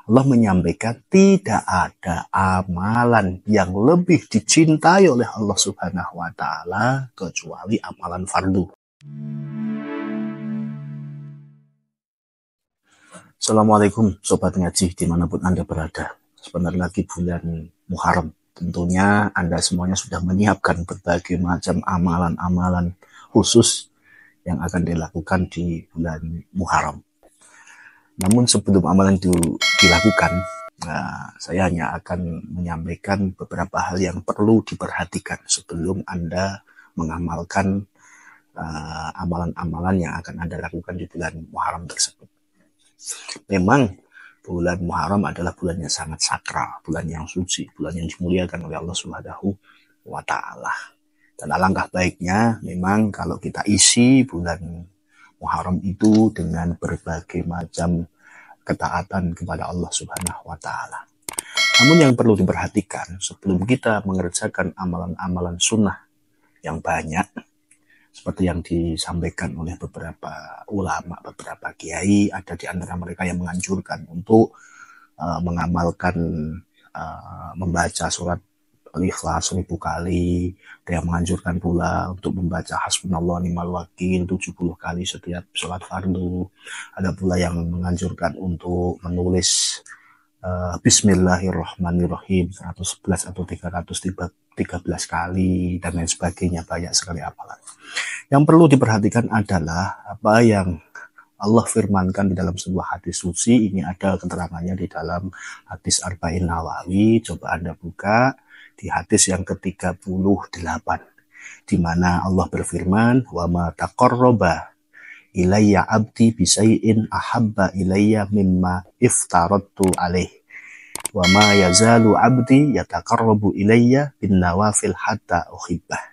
Allah menyampaikan tidak ada amalan yang lebih dicintai oleh Allah Subhanahu wa Ta'ala kecuali amalan fardu. Assalamualaikum Sobat Ngaji dimanapun Anda berada. Sebentar lagi bulan Muharram. Tentunya Anda semuanya sudah menyiapkan berbagai macam amalan-amalan khusus yang akan dilakukan di bulan Muharram. Namun sebelum amalan itu dilakukan, saya hanya akan menyampaikan beberapa hal yang perlu diperhatikan sebelum Anda mengamalkan amalan-amalan yang akan Anda lakukan di bulan Muharram tersebut. Memang bulan Muharram adalah bulan yang sangat sakral, bulan yang suci, bulan yang dimuliakan oleh Allah Subhanahu wa Ta'ala. Dan alangkah baiknya memang kalau kita isi bulan Muharram itu dengan berbagai macam ketaatan kepada Allah Subhanahu wa Ta'ala. Namun yang perlu diperhatikan sebelum kita mengerjakan amalan-amalan sunnah yang banyak, seperti yang disampaikan oleh beberapa ulama, beberapa kiai, ada di antara mereka yang menganjurkan untuk mengamalkan membaca surat Al-Ikhlas 1000 kali. Ada yang menganjurkan pula untuk membaca Hasbunallah ni'mal wakil 70 kali setiap sholat fardu. Ada pula yang menganjurkan untuk menulis Bismillahirrahmanirrahim 111 atau 313 kali dan lain sebagainya. Banyak sekali amalan. Yang perlu diperhatikan adalah apa yang Allah firmankan di dalam sebuah hadis suci. Ini ada keterangannya di dalam hadis Arba'in Nawawi. Coba Anda buka di hadis yang ke-38, di mana Allah berfirman, wa ma taqarraba ilayya abdi bisay'in ahabba ilayya mimma iftaradtu alaih wa ma yazalu abdi yataqarrabu ilayya bin nawafil hatta uhibbah.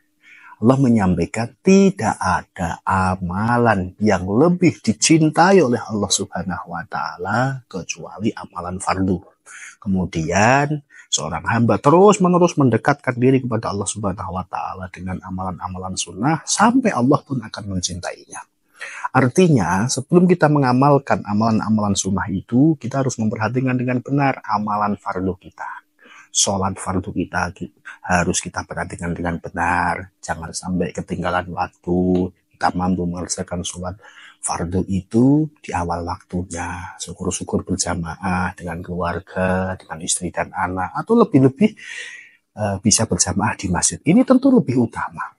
Allah menyampaikan tidak ada amalan yang lebih dicintai oleh Allah Subhanahu wa Ta'ala kecuali amalan fardu. Kemudian seorang hamba terus-menerus mendekatkan diri kepada Allah Subhanahu wa Ta'ala dengan amalan-amalan sunnah sampai Allah pun akan mencintainya. Artinya, sebelum kita mengamalkan amalan-amalan sunnah itu, kita harus memperhatikan dengan benar amalan fardu kita. Sholat fardu kita harus kita perhatikan dengan benar. Jangan sampai ketinggalan waktu. Kita mampu mengerjakan sholat fardu itu di awal waktunya. Syukur-syukur berjamaah dengan keluarga, dengan istri dan anak. Atau lebih-lebih bisa berjamaah di masjid. Ini tentu lebih utama.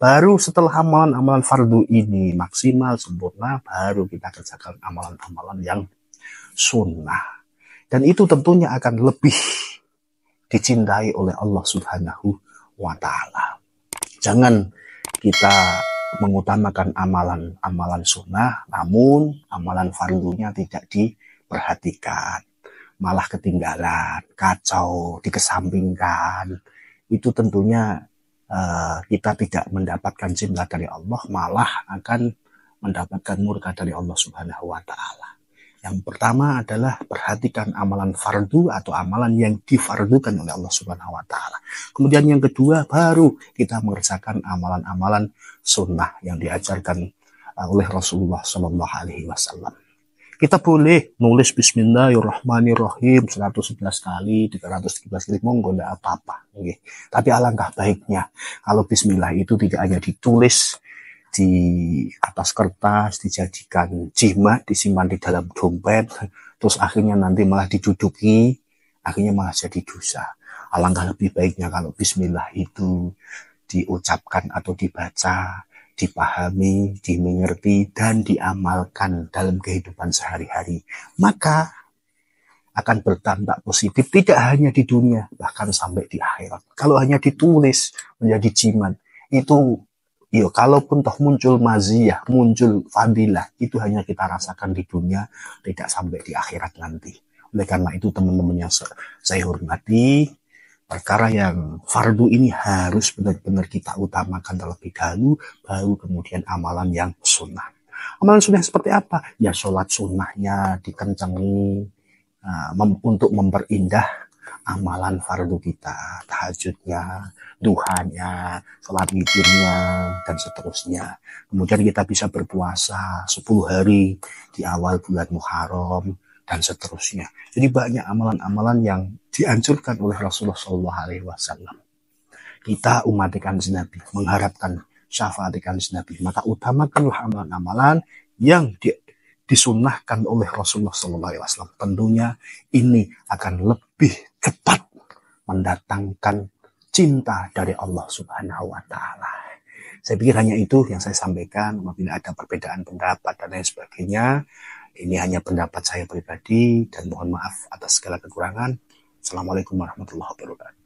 Baru setelah amalan-amalan fardu ini maksimal, sempurna, baru kita kerjakan amalan-amalan yang sunnah. Dan itu tentunya akan lebih dicintai oleh Allah Subhanahu wa Ta'ala. Jangan kita mengutamakan amalan-amalan sunnah, namun amalan fardunya tidak diperhatikan, malah ketinggalan, kacau, dikesampingkan. Itu tentunya kita tidak mendapatkan cinta dari Allah, malah akan mendapatkan murka dari Allah Subhanahu wa Ta'ala. Yang pertama adalah perhatikan amalan fardu atau amalan yang difardukan oleh Allah Subhanahu wa Ta'ala. Kemudian yang kedua, baru kita mengerjakan amalan-amalan sunnah yang diajarkan oleh Rasulullah Sallallahu Alaihi Wasallam. Kita boleh nulis Bismillahirrahmanirrahim 111 kali, 313 kali, monggo enggak apa-apa. Okay. Tapi alangkah baiknya kalau Bismillah itu tidak hanya ditulis di atas kertas, dijadikan jimat, disimpan di dalam dompet, terus akhirnya nanti malah diduduki, akhirnya malah jadi dosa. Alangkah lebih baiknya kalau Bismillah itu diucapkan atau dibaca, dipahami, dimengerti, dan diamalkan dalam kehidupan sehari-hari. Maka akan berdampak positif tidak hanya di dunia, bahkan sampai di akhirat. Kalau hanya ditulis menjadi jimat, itu kalaupun toh muncul maziyah, muncul fadilah, itu hanya kita rasakan di dunia, tidak sampai di akhirat nanti. Oleh karena itu teman-teman yang saya hormati, perkara yang fardu ini harus benar-benar kita utamakan terlebih dahulu, baru kemudian amalan yang sunnah. Amalan sunnah seperti apa? Ya sholat sunnahnya dikencangi untuk memperindah amalan fardu kita, tahajudnya, duhanya, sholat witirnya, dan seterusnya. Kemudian kita bisa berpuasa 10 hari di awal bulan Muharram, dan seterusnya. Jadi banyak amalan-amalan yang dianjurkan oleh Rasulullah SAW. Kita umat kanjeng Nabi mengharapkan syafaat kanjeng Nabi, maka utamakanlah amalan-amalan yang disunnahkan oleh Rasulullah SAW. Tentunya ini akan lebih cepat mendatangkan cinta dari Allah Subhanahu wa Ta'ala. Saya pikir hanya itu yang saya sampaikan. Apabila ada perbedaan pendapat dan lain sebagainya, ini hanya pendapat saya pribadi dan mohon maaf atas segala kekurangan. Assalamualaikum warahmatullahi wabarakatuh.